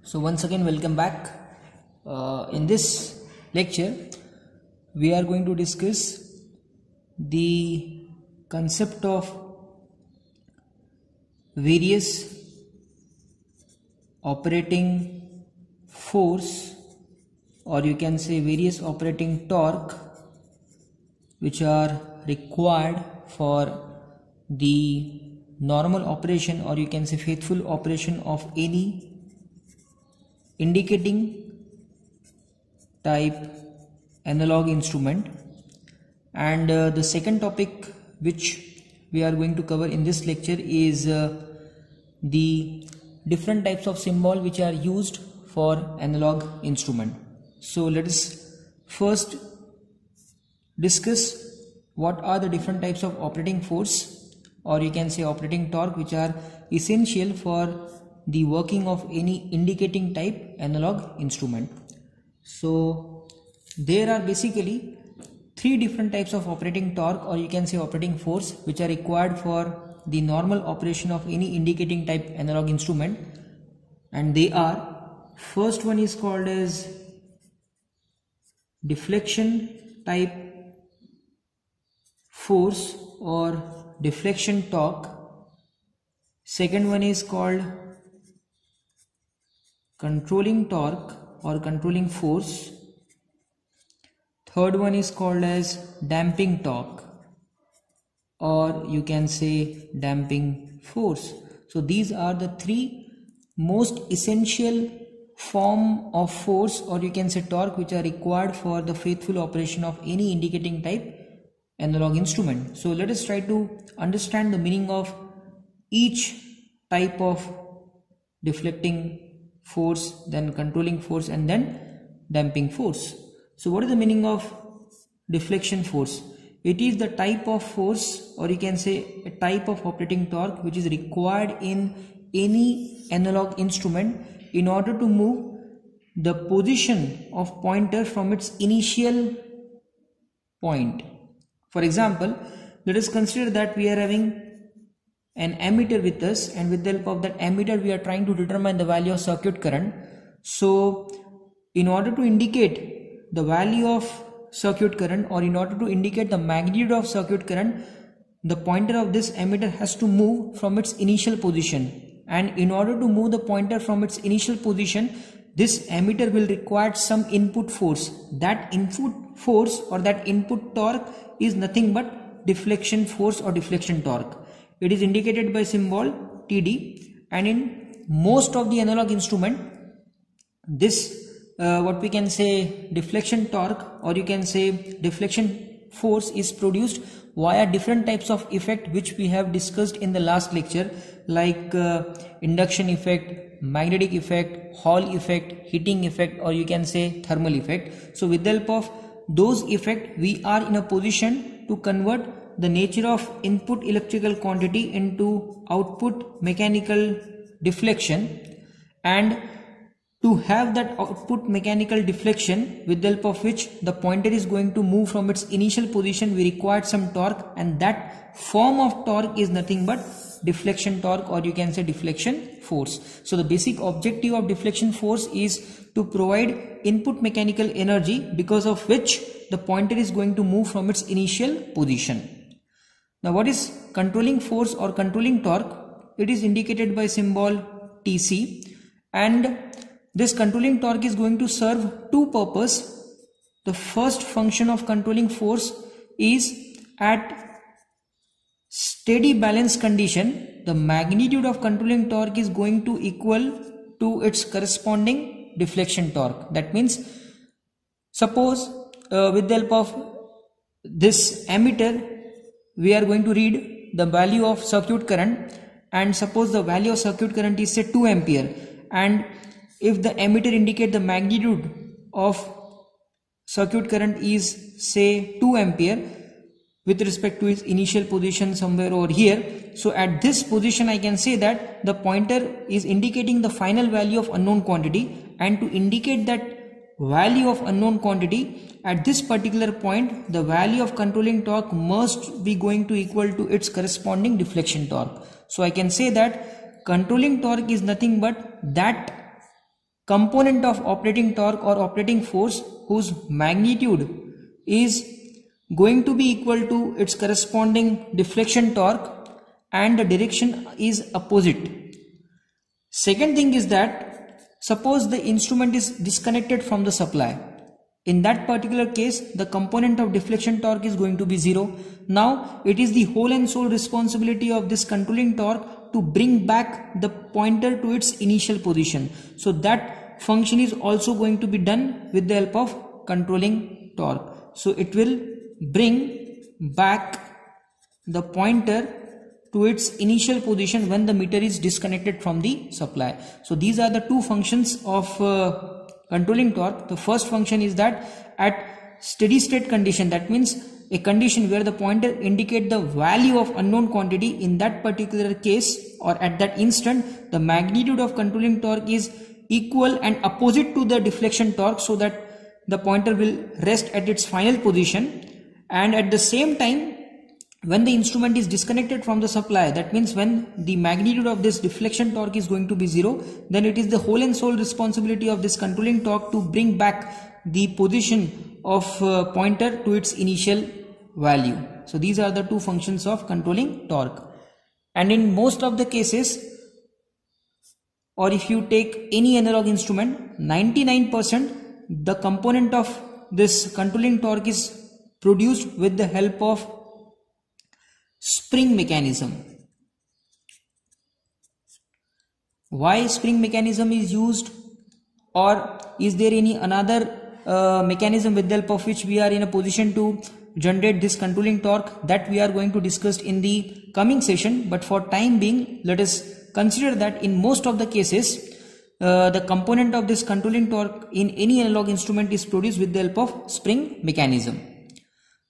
So once again welcome back. In this lecture we are going to discuss the concept of various operating force, or you can say various operating torque, which are required for the normal operation, or you can say faithful operation of any indicating type analog instrument. And the second topic which we are going to cover in this lecture is the different types of symbol which are used for analog instrument. So let us first discuss what are the different types of operating force, or you can say operating torque, which are essential for the working of any indicating type analog instrument. So there are basically three different types of operating torque, or you can say operating force, which are required for the normal operation of any indicating type analog instrument. And they are, first one is called as deflection type force or deflection torque. Second one is called controlling torque or controlling force. Third one is called as damping torque, or you can say damping force. So these are the three most essential form of force, or you can say torque, which are required for the faithful operation of any indicating type analog instrument. So let us try to understand the meaning of each type of deflecting force, then controlling force, and then damping force. So what is the meaning of deflection force? It is the type of force, or you can say a type of operating torque, which is required in any analog instrument in order to move the position of pointer from its initial point. For example, let us consider that we are having an ammeter with us, and with the help of that ammeter we are trying to determine the value of circuit current. So in order to indicate the value of circuit current, or in order to indicate the magnitude of circuit current, the pointer of this ammeter has to move from its initial position. And in order to move the pointer from its initial position, this ammeter will require some input force. That input force or that input torque is nothing but deflection force or deflection torque. It is indicated by symbol TD, and in most of the analog instrument, this what we can say deflection torque, or you can say deflection force, is produced via different types of effect which we have discussed in the last lecture, like induction effect, magnetic effect, Hall effect, heating effect, or you can say thermal effect. So with the help of those effects, we are in a position to convert the nature of input electrical quantity into output mechanical deflection, and to have that output mechanical deflection, with the help of which the pointer is going to move from its initial position, we require some torque, and that form of torque is nothing but deflection torque, or you can say deflection force. So the basic objective of deflection force is to provide input mechanical energy, because of which the pointer is going to move from its initial position. Now what is controlling force or controlling torque? It is indicated by symbol TC, and this controlling torque is going to serve two purposes. The first function of controlling force is at steady balance condition, the magnitude of controlling torque is going to equal to its corresponding deflection torque. That means, suppose with the help of this ammeter we are going to read the value of circuit current, and suppose the value of circuit current is say 2 ampere, and if the ammeter indicate the magnitude of circuit current is say 2 ampere with respect to its initial position somewhere over here, so at this position I can say that the pointer is indicating the final value of unknown quantity, and to indicate that value of unknown quantity at this particular point, the value of controlling torque must be going to equal to its corresponding deflection torque. So I can say that controlling torque is nothing but that component of operating torque or operating force whose magnitude is going to be equal to its corresponding deflection torque and the direction is opposite. Second thing is that suppose the instrument is disconnected from the supply. In that particular case, the component of deflection torque is going to be 0. Now it is the whole and sole responsibility of this controlling torque to bring back the pointer to its initial position. So that function is also going to be done with the help of controlling torque. So it will bring back the pointer to its initial position when the meter is disconnected from the supply. So these are the two functions of controlling torque. The first function is that at steady state condition, that means a condition where the pointer indicate the value of unknown quantity, in that particular case or at that instant, the magnitude of controlling torque is equal and opposite to the deflection torque, so that the pointer will rest at its final position. And at the same time, when the instrument is disconnected from the supply, that means when the magnitude of this deflection torque is going to be 0, then it is the whole and sole responsibility of this controlling torque to bring back the position of pointer to its initial value. So these are the two functions of controlling torque. And in most of the cases, or if you take any analog instrument, 99% the component of this controlling torque is produced with the help of spring mechanism. Why spring mechanism is used, or is there any another mechanism with the help of which we are in a position to generate this controlling torque? That we are going to discuss in the coming session, but for time being, let us consider that in most of the cases the component of this controlling torque in any analog instrument is produced with the help of spring mechanism.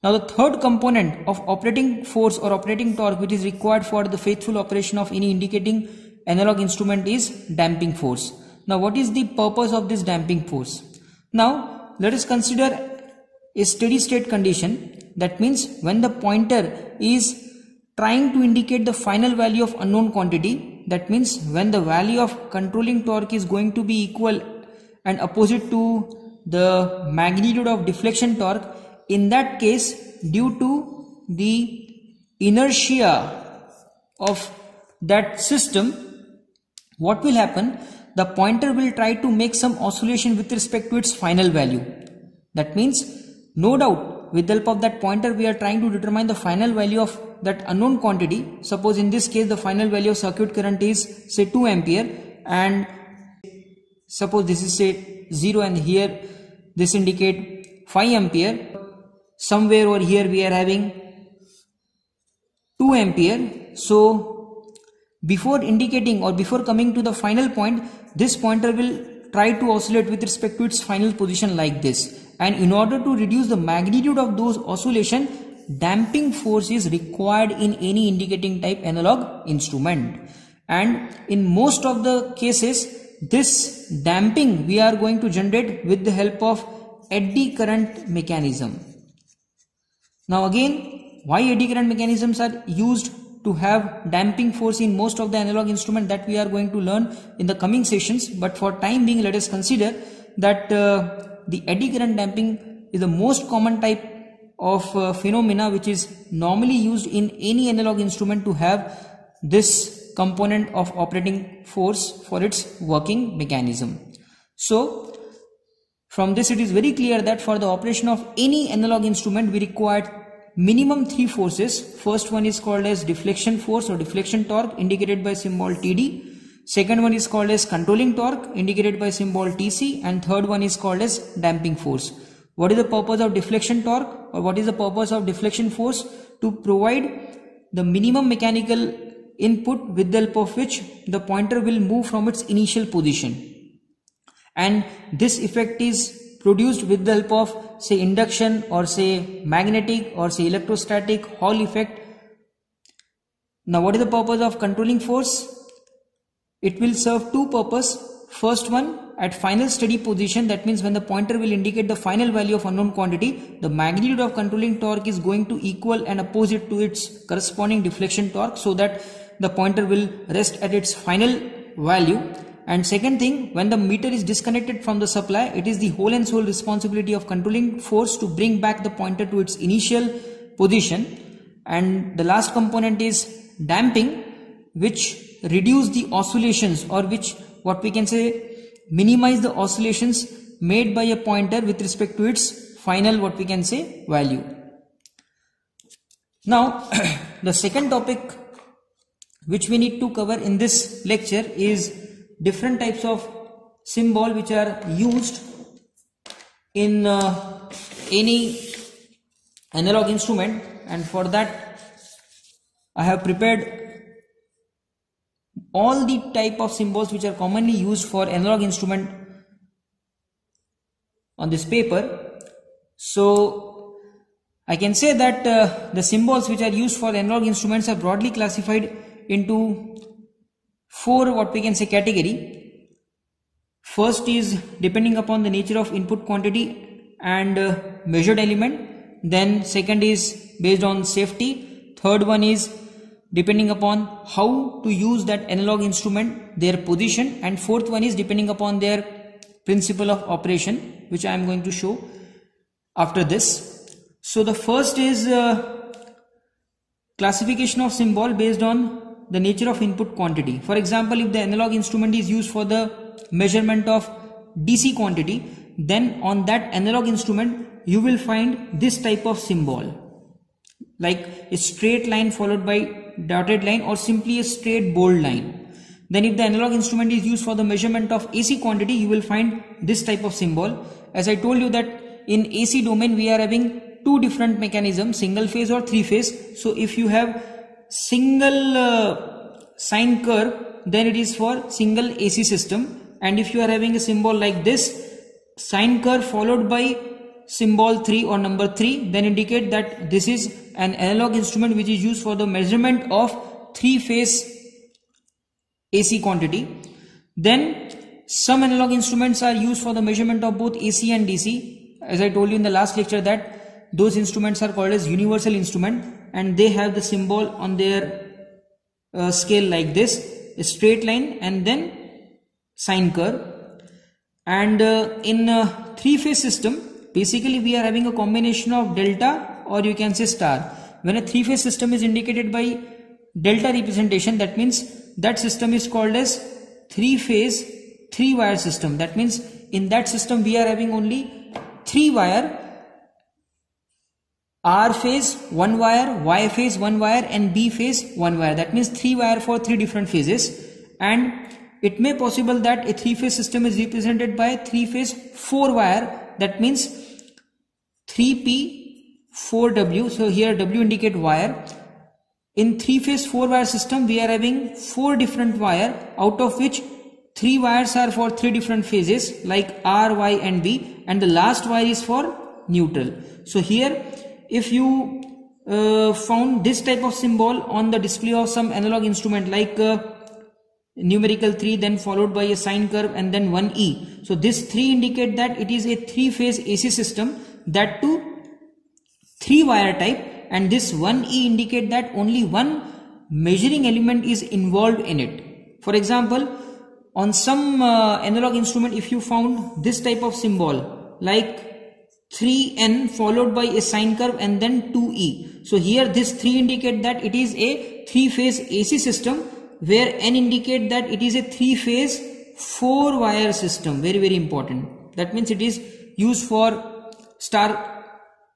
Now the third component of operating force or operating torque which is required for the faithful operation of any indicating analog instrument is damping force. Now what is the purpose of this damping force? Now let us consider a steady state condition. That means when the pointer is trying to indicate the final value of unknown quantity, that means when the value of controlling torque is going to be equal and opposite to the magnitude of deflection torque, in that case, due to the inertia of that system, what will happen? The pointer will try to make some oscillation with respect to its final value. That means, no doubt, with the help of that pointer, we are trying to determine the final value of that unknown quantity. Suppose in this case, the final value of circuit current is say 2 ampere, and suppose this is say 0 and here this indicate 5 ampere. Somewhere over here we are having 2 ampere. So before indicating or before coming to the final point, this pointer will try to oscillate with respect to its final position like this. And in order to reduce the magnitude of those oscillation, damping force is required in any indicating type analog instrument. And in most of the cases, this damping we are going to generate with the help of eddy current mechanism. Now again, why eddy current mechanisms are used to have damping force in most of the analog instrument, that we are going to learn in the coming sessions. But for time being, let us consider that the eddy current damping is the most common type of phenomena which is normally used in any analog instrument to have this component of operating force for its working mechanism. So from this it is very clear that for the operation of any analog instrument we require minimum 3 forces. First one is called as deflection force or deflection torque, indicated by symbol TD. Second one is called as controlling torque, indicated by symbol TC, and third one is called as damping force. What is the purpose of deflection torque, or what is the purpose of deflection force? To provide the minimum mechanical input with the help of which the pointer will move from its initial position. And this effect is produced with the help of say induction or say magnetic or say electrostatic Hall effect. Now what is the purpose of controlling force? It will serve two purposes. First one, at final steady position, that means when the pointer will indicate the final value of unknown quantity, the magnitude of controlling torque is going to equal and opposite to its corresponding deflection torque, so that the pointer will rest at its final value. And second thing, when the meter is disconnected from the supply, it is the whole and sole responsibility of controlling force to bring back the pointer to its initial position. And the last component is damping, which reduce the oscillations, or which what we can say minimize the oscillations made by a pointer with respect to its final what we can say value. Now the second topic which we need to cover in this lecture is different types of symbol which are used in any analog instrument, and for that I have prepared all the type of symbols which are commonly used for analog instrument on this paper. So I can say that the symbols which are used for analog instruments are broadly classified into four what we can say category. First is depending upon the nature of input quantity and measured element. Then second is based on safety. Third one is depending upon how to use that analog instrument, their position. And fourth one is depending upon their principle of operation, which I am going to show after this. So the first is classification of symbol based on the nature of input quantity. For example, if the analog instrument is used for the measurement of DC quantity, then on that analog instrument you will find this type of symbol, like a straight line followed by dotted line, or simply a straight bold line. Then if the analog instrument is used for the measurement of AC quantity, you will find this type of symbol. As I told you that in AC domain we are having two different mechanisms, single phase or three phase. So if you have single sine curve, then it is for single AC system. And if you are having a symbol like this, sine curve followed by symbol 3 or number 3, then indicate that this is an analog instrument which is used for the measurement of three phase AC quantity. Then some analog instruments are used for the measurement of both AC and DC. As I told you in the last lecture that those instruments are called as universal instrument, and they have the symbol on their scale like this, a straight line and then sine curve. And in a three-phase system, basically we are having a combination of delta, or you can say star. When a three-phase system is indicated by delta representation, that means that system is called as three-phase, three-wire system. That means in that system we are having only three wire, R phase one wire, Y phase one wire, and B phase one wire. That means three wire for three different phases. And it may possible that a three-phase system is represented by three-phase four wire. That means 3P 4W. So here W indicate wire. In three-phase four-wire system, we are having four different wire, out of which three wires are for three different phases like R, Y, and B, and the last wire is for neutral. So here, if you found this type of symbol on the display of some analog instrument like numerical 3, then followed by a sine curve and then 1E. So this 3 indicate that it is a three-phase AC system, that too three wire type. And this 1E indicate that only one measuring element is involved in it. For example, on some analog instrument, if you found this type of symbol like 3N followed by a sine curve and then 2E. So here this 3 indicate that it is a three-phase AC system, where N indicate that it is a three-phase four-wire system. Very, very important. That means it is used for star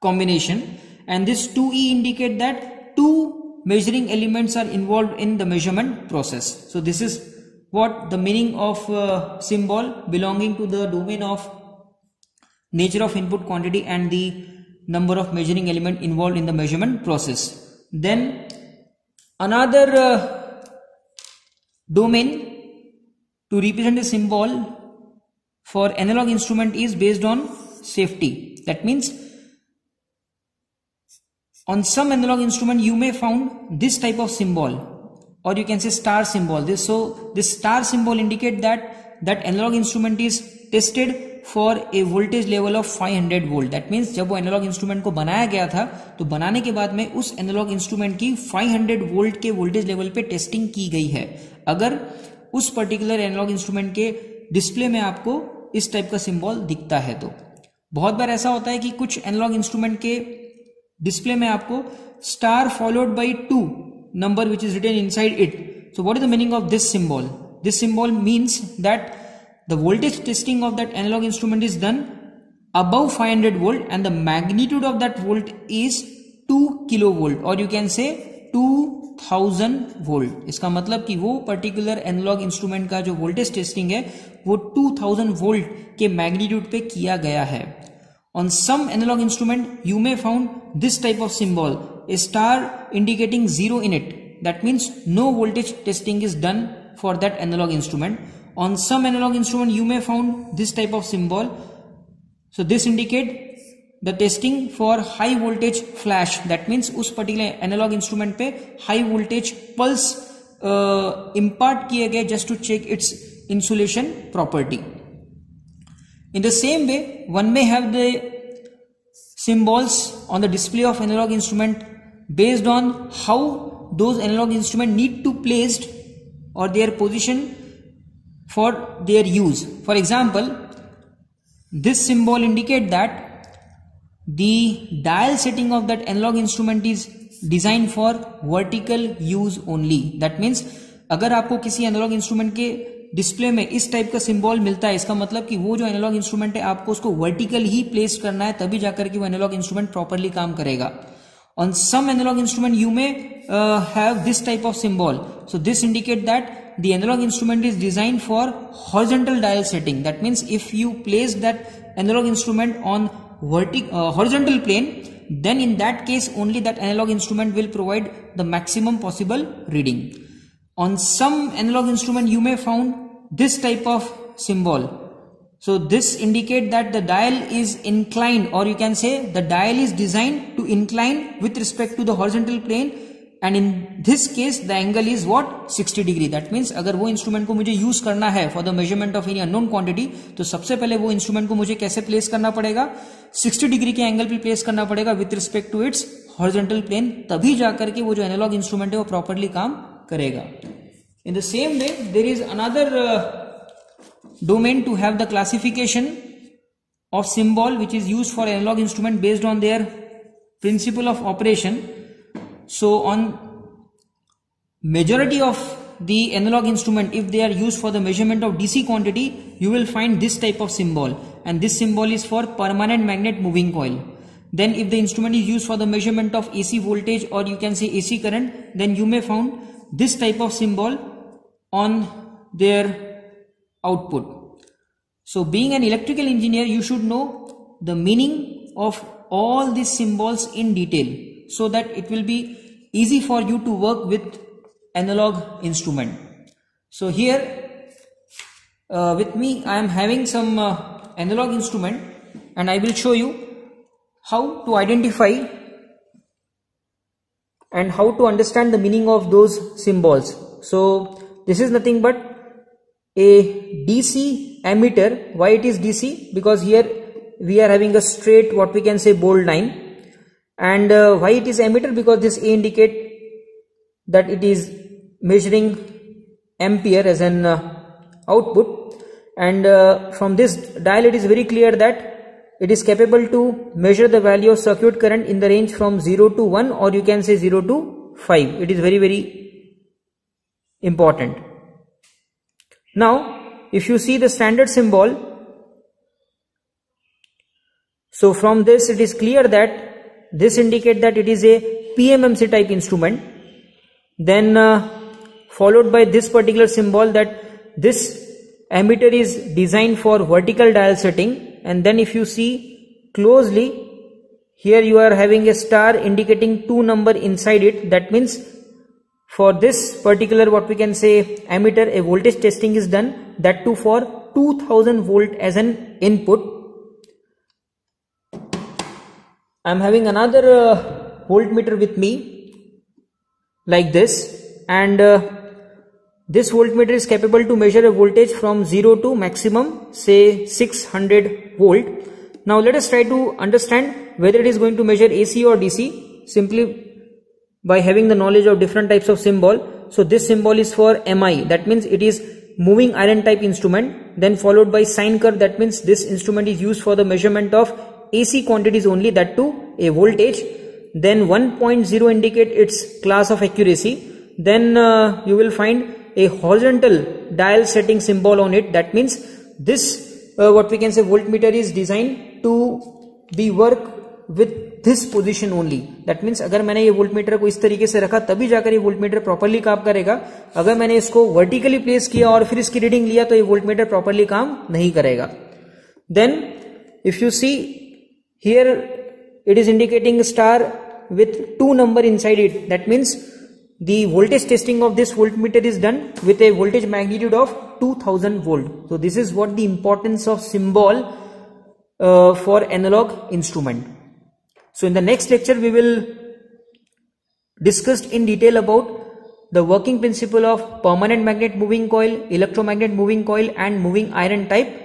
combination. And this 2E indicate that two measuring elements are involved in the measurement process. So this is what the meaning of symbol belonging to the domain of nature of input quantity and the number of measuring element involved in the measurement process. Then another domain to represent a symbol for analog instrument is based on safety. That means on some analog instrument you may found this type of symbol, or you can say star symbol. This star symbol indicate that that analog instrument is tested for a voltage level of 500 volt. That means जब वो analog instrument को बनाया गया था, तो बनाने के बाद में उस analog instrument की 500 volt के voltage level पे testing की गई है. अगर उस पर्टिकुलर एनालॉग इंस्ट्रूमेंट के डिस्प्ले में आपको इस टाइप का सिंबल दिखता है। तो बहुत बार ऐसा होता है कि कुछ एनालॉग इंस्ट्रूमेंट के डिस्प्ले में आपको star followed by 2 number which is written inside it. So what is the meaning of this symbol? This symbol means that the voltage testing of that analog instrument is done above 500 volt and the magnitude of that volt is 2 kilovolt or you can say 2000 volt। इसका मतलब कि वो particular analogue instrument का जो voltage testing है वो 2000 volt के magnitude पे किया गया है। On some analog instrument you may found this type of symbol, a star indicating 0 in it. That means no voltage testing is done for that analog instrument. On some analog instrument you may found this type of symbol. So this indicate the testing for high voltage flash. That means उस particular analog instrument पे high voltage pulse impart किए गए just to check its insulation property. In the same way one may have the symbols on the display of analog instrument based on how those analog instrument need to placed or their position for their use. For example, this symbol indicate that the dial setting of that analog instrument is designed for vertical use only. That means अगर आपको किसी analogue instrument के display में इस type का symbol मिलता है, इसका मतलब कि वो जो एनालॉग इंस्ट्रूमेंट है आपको उसको वर्टिकल ही प्लेस करना है, तभी जाकर के वो एनालॉग इंस्ट्रूमेंट प्रॉपरली काम करेगा। On some analog instrument you may have this type of symbol. So this indicate that the analog instrument is designed for horizontal dial setting. That means if you place that analog instrument on horizontal plane, then in that case only that analog instrument will provide the maximum possible reading. On some analog instrument you may found this type of symbol. So this indicate that the dial is inclined, or you can say the dial is designed to incline with respect to the horizontal plane, and in this case the angle is what? 60 degree. That means अगर वो instrument को मुझे use करना है for the measurement of any unknown quantity, तो सबसे पहले वो इंस्ट्रूमेंट को मुझे कैसे प्लेस करना पड़ेगा? 60 डिग्री के एंगल पे प्लेस करना पड़ेगा with respect to its horizontal plane, तभी जाकर के वो जो एनालॉग इंस्ट्रूमेंट है वो प्रॉपरली काम करेगा। In the same way there is another domain to have the classification of symbol which is used for analog instrument based on their principle of operation. So on majority of the analog instrument, if they are used for the measurement of DC quantity, you will find this type of symbol, and this symbol is for permanent magnet moving coil. Then if the instrument is used for the measurement of AC voltage, or you can say AC current, then you may found this type of symbol on their output. So being an electrical engineer, you should know the meaning of all these symbols in detail, so that it will be easy for you to work with analog instrument. So here with me I am having some analog instrument, and I will show you how to identify and how to understand the meaning of those symbols. So this is nothing but a DC ammeter. Why it is DC? Because here we are having a straight, what we can say, bold line. And why it is ammeter? Because this A indicate that it is measuring ampere as an output, and from this dial it is very clear that it is capable to measure the value of circuit current in the range from 0 to 1, or you can say 0 to 5. It is very, very important. Now if you see the standard symbol, so from this it is clear that this indicate that it is a PMMC type instrument, then followed by this particular symbol that this ammeter is designed for vertical dial setting, and then if you see closely, here you are having a star indicating 2 number inside it. That means for this particular, what we can say, ammeter, a voltage testing is done, that too for 2000 volt as an input. I am having another voltmeter with me like this, and this voltmeter is capable to measure a voltage from 0 to maximum say 600 volt. Now let us try to understand whether it is going to measure AC or DC simply by having the knowledge of different types of symbol. So this symbol is for MI, that means it is moving iron type instrument, then followed by sine curve. That means this instrument is used for the measurement of AC quantities only, that too a voltage. Then 1.0 indicate its class of accuracy. Then you will find a horizontal dial setting symbol on it. That means this what we can say voltmeter is designed to be work with this position only. That means अगर मैंने ये voltmeter को इस तरीके से रखा तभी जाकर ये वोल्टमीटर प्रॉपर्ली काम करेगा. अगर मैंने इसको वर्टिकली प्लेस किया और फिर इसकी रीडिंग लिया तो ये वोल्टमीटर प्रॉपर्ली काम नहीं करेगा. Then if you see here it is indicating star with 2 number inside it. That means the voltage testing of this voltmeter is done with a voltage magnitude of 2000 volt. So this is what the importance of symbol for analog instrument. So in the next lecture we will discuss in detail about the working principle of permanent magnet moving coil, electromagnet moving coil and moving iron type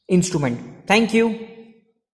instrument. Thank you.